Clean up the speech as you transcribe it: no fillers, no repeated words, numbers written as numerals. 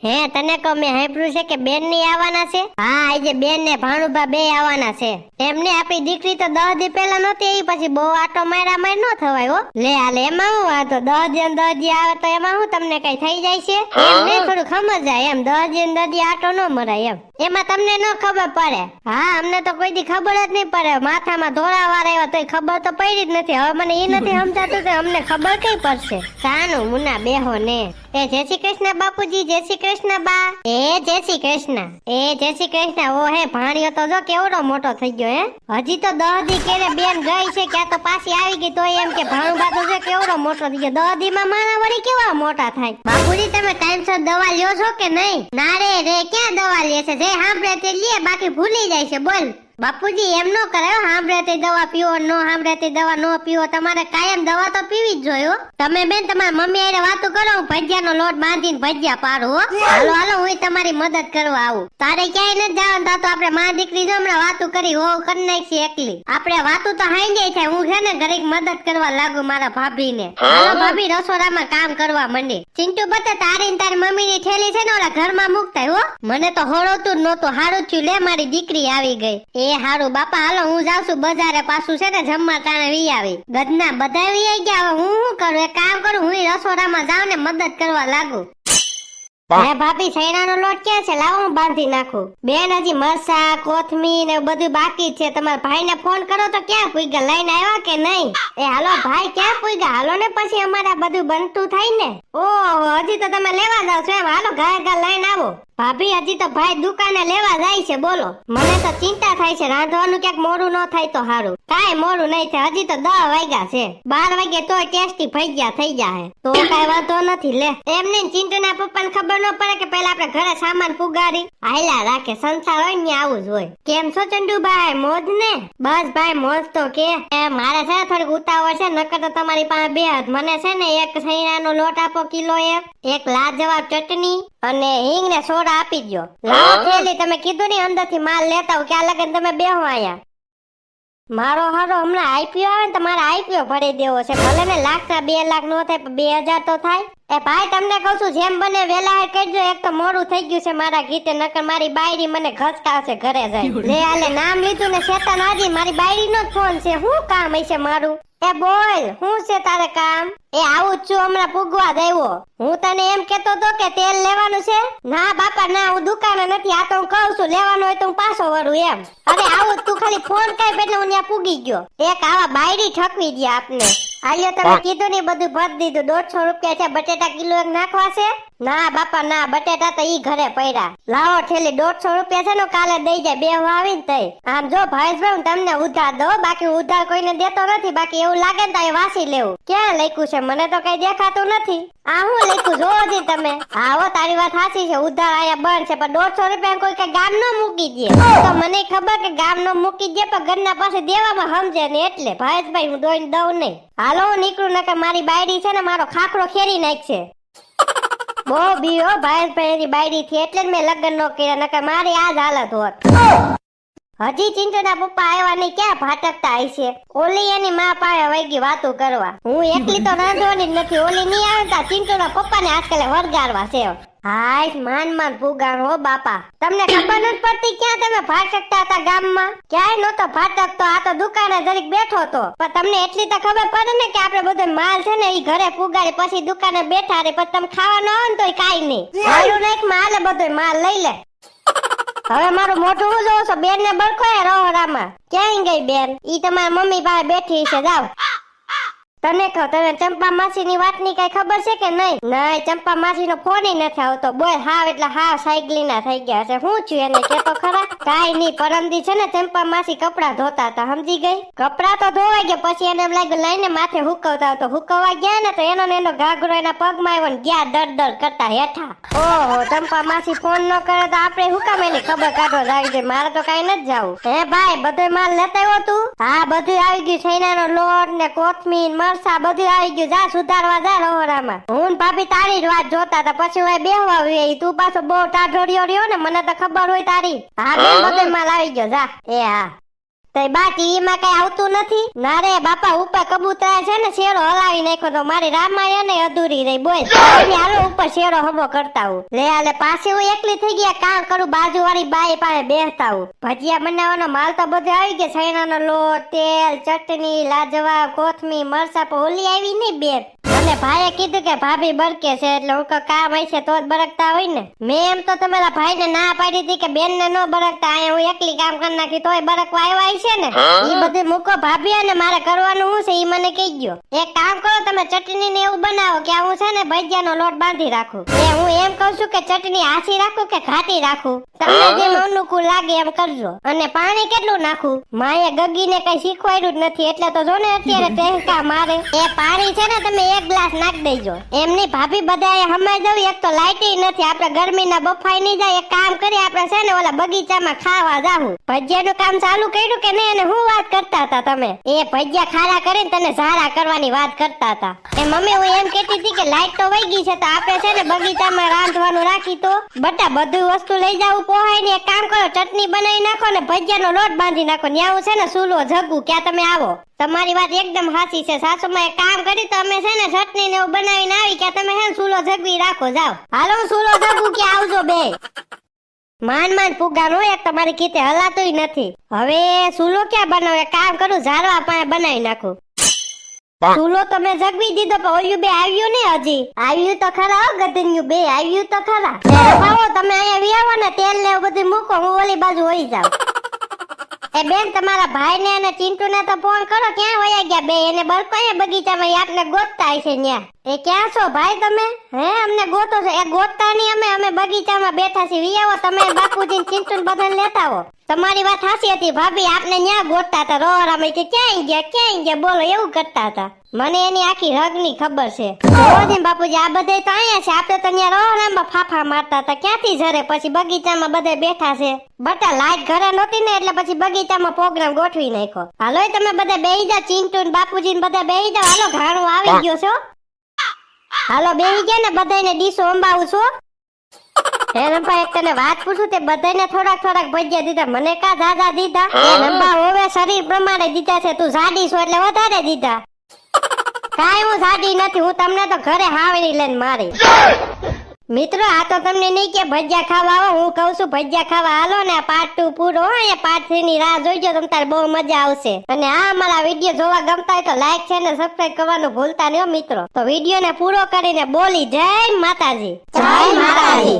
હે તને કહો મેં સાંભળ્યું છે કે બેન ની આવવાના છે. હા આજે બેન ને ભાણુભા બે આવવાના છે. એમને આપણી દીકરી તો 10 દી પહેલા નહોતી આવી, પછી બહુ આટો માર્યા માર નો થવાય હો. લે હાલે એમાં હું વાંધો, 10 દી આવે તો એમાં હું તમને કઈ થઈ જાય છે એમ નહીં, થોડું સમજાય એમ. 10 દી આટો ન મરાય એમ, એમાં તમને ન ખબર પડે. હા અમને તો કોઈ દી ખબર જ નહીં પડે, માથામાં ધોળા વાર આવ્યા તોય ખબર તો પડી જ નથી. હવે મને એ નથી સમજાતું કે અમને ખબર કઈ પડશે. સાનું મુના બેહો ને. એ જય શ્રી કૃષ્ણ બાપુજી, જય શ્રી કૃષ્ણ બા. એ જય શ્રી કૃષ્ણ, એ જય શ્રી કૃષ્ણ. ઓ હે ભાણિયો તો જો કેવડો મોટો થઈ ગયો હે. હજી તો 10 દી કેરે બેન ગઈ છે, ક્યાં તો પાછી આવી ગઈ, તો એમ કે ભાણુબા તો જો કેવડો મોટો થઈ ગયો. 10 દી માં માણા વળી કેવા મોટા થાય. બાપુજી તમે ટાઈમસર દવા લ્યો છો કે નહીં? ના રે ક્યાં દવા લે છે, જે સાંભળે તે લે, બાકી ભૂલી જાય છે. બોલ બાપુજી એમ નો કરાયો, સાંભળે તે દવા પીવો, નો સાંભળે તે દવા નો પીવો. તમારે કાયમ દવા તો પીવી જ જોઈએ. તમે બેન તમારા મમ્મી આરે વાતો કરો, હું ભજીયાનો લોટ બાંધીને ભજીયા પાડું હો. હાલો હાલો હું તમારી મદદ કરવા આવું. તારે ક્યાંય નથી જવાનું, તો આપણે માં દીકરી જો હમણાં વાતો કરી હો કરી નાખી એકલી. આપણે વાતો તો હાઈ જાય થાય. હું છે ને ઘડીક મદદ કરવા લાગુ મારા ભાભી ને. હાલો ભાભી રસોડામાં કામ કરવા માંડી. ચિંટુ બતા તારી ને તારી મમ્મી ની થેલી છે ને ઓલા ઘરમાં મુકતા હો. મને તો હોળોતું જ નહોતું, હારું થયું લે મારી દીકરી આવી ગઈ. એ હારું બાપા હાલો હું જાઉં છું બજારે, પાછું છે ને જમવા ટાણે વી આવી. ગદના બધા વી આવી ગયા. હવે હું શું કરું, એક કામ કરું, હું રસોડામાં જાઉં ને મદદ કરવા લાગુ. હે ભાભી સૈણાનો લોટ ક્યાં છે, લાવો હું બાંધી નાખું. બેન હજી મરસા કોથમીર ને બધું બાકી છે. તમારા ભાઈ ને ફોન કરો તો ક્યાં પૂગ્યા, લઈને આવ્યા કે નહીં? એ હાલો ભાઈ ક્યાં પૂગ્યા, હાલો ને પછી અમારે બધું બનતું થાય ને. ઓહો હજી તો તમે લેવા જાવ છો એમ, હાલો ઘા લઈને આવો. ભાભી હજી તો ભાઈ દુકાને લેવા જાય છે. બોલો મને તો ચિંતા થાય છે, રાંધવાનું ક્યાંક મોડું ન થાય તો સારું. કાંઈ મોડું નહીં થાય, હજી તો 10 વાગ્યા છે. 12 વાગે તો ટેસ્ટી ભજીયા થઈ જાય તો કાંઈ વાંધો નથી. લે એમને ચિંટુના પપ્પાને ખબર ન પડે કે પહેલા આપણે ઘરે સામાન પુગાડી હાયલા રાખે. સંસાર હોય ને આવું જ હોય. કેમ છો ચંદુભાઈ, મોજ ને? બસ ભાઈ મોજ તો કે મારે છે થોડીક ઉતાવળ છે, નકર તો તમારી પાસે બે હાથ. મને છે ને એક સૈણાનો લોટ આપો કિલો, એક લાજવાબ ચટણી અને હિંગ ને સોડા આપી દો. લાવો થેલી, તમે કીધું ને અંદર થી માલ લેતા હું, ક્યાં લગન તમે બેહો આયા. મારો હારો હમણાં આઈપીઓ આવે ને તો મારે આઈપીઓ ભરી દેવો છે. ભલે ને લાખ ના 2 લાખ નો થાય પણ 2000 તો થાય. એ ભાઈ તમને કહું છું જેમ બને વેલા કરજો, એક તો મોડું થઈ ગયું છે મારા ગીતે, નકર મારી બાયડી મને ઘસકાવશે ઘરે જાય. લે આલે નામ લીધું ને શેતાન હાજી, મારી બાયડી નો ફોન છે. શું કામ હશે મારું? એ બોલ શું છે તારે કામ? એ આવું જ છું, હમણાં પૂગવા દેવો. હું તને એમ કેતો તો કે તેલ લેવાનું છે. ના બાપા ના, હું દુકાને નથી. આ તો હું કહું છું લેવાનું હોય તો હું પાછો વળું એમ. અરે આવું તું ખાલી ફોન કર એટલે હું ત્યાં પૂગી ગયો. એક આવા બાયડી ઠકવી દે આપને. આલ્યો તમે કીધું ને બધું ભરી દીધું. 150 રૂપિયા છે. બટેટા કિલો એક નાખવા છે? ના બાપા ના, બટેટા તો ઈ ઘરે પડ્યા. લાવો થેલી, 150 રૂપિયા છે ને કાલે દઈ જાય બે આવીને તઈ. આમ જો ભાઈભાઈ હું તમને ઉધાર દઉં, બાકી ઉધાર કોઈને દેતો નથી. બાકી એવું લાગે ને તો એ વાસી લેવું. ક્યાં લખ્યું છે, મને તો કઈ દેખાતું નથી. આ હું લખ્યું જોવો જી તમે. આવો તારી વાત સાચી છે, ઉધાર આયા બંધ છે, પણ 150 રૂપિયા કોઈ કઈ ગામ નો મૂકી દે. તો મને ખબર કે ગામ નો મૂકી દે, પણ ઘરના પાસે દેવામાં સમજે ને એટલે ભાઈભાઈ હું દોઈને દઉં નહીં. હાલો હું નીકળું, નકર મારી બાયડી છે ને મારો ખાખરો ખેરી નાખશે. બહુ બીઓ ભાઈ બાયડી થી એટલે જ મેં લગ્ન નો કર્યા, નકર મારી આ જ હાલત હોત. હજી ચિંટુના પપ્પા આવ્યા નહીં, ક્યાં ભાટકતા હશે. ઓલી એની માં પાસે વૈગી વાતો કરવા. હું એકલી તો રાંધવાની જ નથી. ઓલી નહીં આવે તો ચિંટુના પપ્પા ને આજકાલે વરગાડવા છે. હાય માન પુગાણ હો બાપા. તમને ખબર નથી પડતી ક્યાં તમે ભાટકતા હતા ગામમાં? ક્યાંય નતો ભાટકતો, આ તો દુકાને જરીક બેઠો હતો. પણ તમને એટલી તો ખબર પડે ને કે આપણે બધો માલ છે ને ઈ ઘરે પુગાડી પછી દુકાને બેઠા રે, પછી તમે ખાવાનો આવે ને તોય કાઈ નહીં. હાલું નાખ માં હાલે બધો માલ લઈ લે. હવે મારું મોઢું હું જોઉં છું, બેન ને બરખોય રહોડામાં. ક્યાંય ગઈ બેન? ઈ તમારા મમ્મી પાસે બેઠી છે. જાવ તને કહો, તને ચંપા માસી ની વાત ની કઈ ખબર છે કે નહીં? નહીં, ચંપા માસી નો ફોન નથી આવતો. બોલ હાવ એટલે હાવ સાયકલી ના થઈ ગયા છે. શું છું એને કેતો ખરા? કાઈ નહીં, પરમદી છે ને ચંપા માસી કપડા ધોતા હતા, સમજી ગઈ? કપડા તો ધોવાઈ ગયા, પછી એને એમ લાગ્યું લઈને માથે હુકવતા. તો હુકવવા ગયા ને તો એનો ઘાઘરો એના પગમાં આવ્યો ને ગયા દર કરતા હેઠા. ઓહો, ચંપા માસી ફોન ન કરે તો આપણે હુકામ એની ખબર કાઢો જાવી દે. મારે તો કઈ નથી જાવું. હે ભાઈ બધો માલ લેતા આવ્યો તું? હા બધું આવી ગયું. છૈણાનો લોટ ને કોથમીર મરસા બધું આવી ગયું. જા સુધારવા જા રહોડામાં. હું ભાભી તારી જ વાત જોતા હતા, પછી હું બેહવા આવી. તું પાછો બહુ ટાઢોડિયો રહ્યો ને, મને તો ખબર હોય તારી. હા બેન બધો માલ આવી ગયો. જા. એ હા તઈ બા ટીવી માં કઈ આવતું નથી? ના રે બાપા, ઉપર કબૂતરા છે ને શેરો હલાવી નાખ્યો તો મારી રામાયણ અધૂરી રહી. બોલ હાલો ઉપર શેરો હમો કરતા હું. લે આલે પાછી હું એકલી થઈ ગયા, કામ કરું બાજુ વાળી બાઈ પાસે બેસતા હું. ભજીયા બનાવવાનો માલ તો બધો આવી ગયો, છૈણાનો લોટ, તેલ, ચટણી, લાજવાબ, કોથમી, મરસા. પણ ઓલી આવી નહીં બેન. અને ભાઈએ કીધું કે ભાભી બરકે છે એટલે હું કામ હશે તો જ બરકતા હોય ને. મેં એમ તો તમારા ભાઈને ના પાડી હતી કે બેન ને ન બરકતા, અહીંયા હું એકલી કામ કરી નાખી તોય બરકવા આવ્યા છે ને. ઈ બધું મૂકો ભાભી, અને મારે કરવાનું શું છે ઈ મને કહી ગયો. એક કામ કરો તમે ચટણી ને એવું બનાવો કે હું છે ને ભજીયાનો લોટ બાંધી રાખું. હું એમ કહું છું કે ચટણી આછી રાખું કે ઘાટી રાખું, તમને જેમ અનુકૂળ લાગે એમ કરજો. અને પાણી કેટલું નાખું? માએ ગગીને કઈ શીખવાડ્યું જ નથી એટલે તો જો ને અત્યારે ટેંકા મારે. એ પાણી છે ને તમે એક ગ્લાસ નાખ દેજો. એમની ભાભી બધાએ હમાઈ જવું, એક તો લાઈટ નથી, આપણે ગરમીના બફાઈ નહીં જાય. એક કામ કરી આપણે છે ને ઓલા બગીચામાં ખાવા જાવું. ભજીયાનું કામ ચાલુ કર્યું કે નહીં? અને હું વાત કરતા હતા તમે? એ ભજીયા ખારા કરીને તને ઝારા કરવાની વાત કરતા હતા. એ મમ્મી હું એમ કહેતી હતી કે લાઈટ તો વહી ગઈ છે તો આપણે છે ને બગીચામાં રાંધવાનું રાખી તો બટા બધું વસ્તુ લઈ જાવું પોહાય ને. એક કામ કરો ચટણી બનાવી નાખો ને ભજીયાનો લોટ બાંધી નાખો. ત્યાં છે ને સૂલો જગું ક્યાં તમે આવો. તમારી વાત એકદમ સાચી છે સાસુમાં. એક કામ કરી તો અમે છે ને ચટણી ને એવું બનાવીને આવી કે તમે હે સૂલો જગવી રાખો. જાવ હાલો હું સૂલો જગું કે આવજો બે. માન પુગાનો એક તમારી કીતે હલાતુંય નથી. હવે સૂલો ક્યાં બનાવે? કામ કરું ઝારવા પાસે બનાવી નાખું. સૂલો તમે જગવી દીધો પણ ઓલું બે આવ્યું ને હજી. આવ્યું તો ખરા હો ગધન્યું બે, આવ્યું તો ખરા. આવો તમે અહીંયા વિયાવો ને તેલ ને એવું બધું મૂકો, હું ઓલી બાજુ હોઈ જાઉં. એ બેન તમારા ભાઈ ને અને ચિંટુ ને તો ફોન કરો, ક્યાં વયા ગયા બે? એને બરકો બગીચામાં આપને ગોતતા હશે ન્યા. એ ક્યાં છો ભાઈ તમે? હે અમને ગોતો છો? એ ગોતતા નહીં, અમે બગીચામાં બેઠા છીએ. વિયાવો તમે બાપુજી ને ચિંટુ ને બધાને લેતા આવો. તમારી વાત સાચી હતી ભાભી, આપને ન્યા ગોતતા હતા. રોરામાં કે ક્યાંય ગયા બોલો એવું કરતા હતા. મને એની આખી રગની ખબર છે. જોજી બાપુજી આ બધે તો અહીંયા છે, આપણે તો ન્યા રોરામાં ફાફા મારતા હતા. ક્યાંથી જરે પછી બગીચામાં બધે બેઠા છે. બટા લાઈટ ઘરે નહોતી ને એટલે પછી બગીચામાં પ્રોગ્રામ ગોઠવી નાખ્યો. હાલો તમે બધા બેહી જાઓ, ચિંટુ ને બાપુજી ને બધા બેહી જાઓ. હાલો ઘાણું આવી ગયો છો. હાલો બેહી ગયા ને બધાને ડીશો અંબાવું છો. હે રંભા એક તને વાત પૂછું, તે બધાને થોડાક ભજીયા દીધા, મને કા જાજા દીધા? એ રંભા હવે શરીર પ્રમાણે દીધા છે, તું જાડી છો એટલે વધારે દીધા. કાઈ હું જાડી નથી, હું તમને તો ઘરે હાવડી લઈને મારી. મિત્રો આ તો તમને નહીં કે ભજીયા ખાવા આવો, હું કહું છું ભજીયા ખાવા હાલો ને. પાર્ટ 2 પૂરો હોય, પાર્ટ 3 ની રાહ જોઈજો, તમને બહુ મજા આવશે. અને આ અમારા વિડીયો જોવા ગમતા હોય તો લાઈક છે ને સબસ્ક્રાઇબ કરવાનું ભૂલતા નહીં મિત્રો. તો વિડીયો ને પૂરો કરીને બોલી જય માતાજી. જય માતાજી.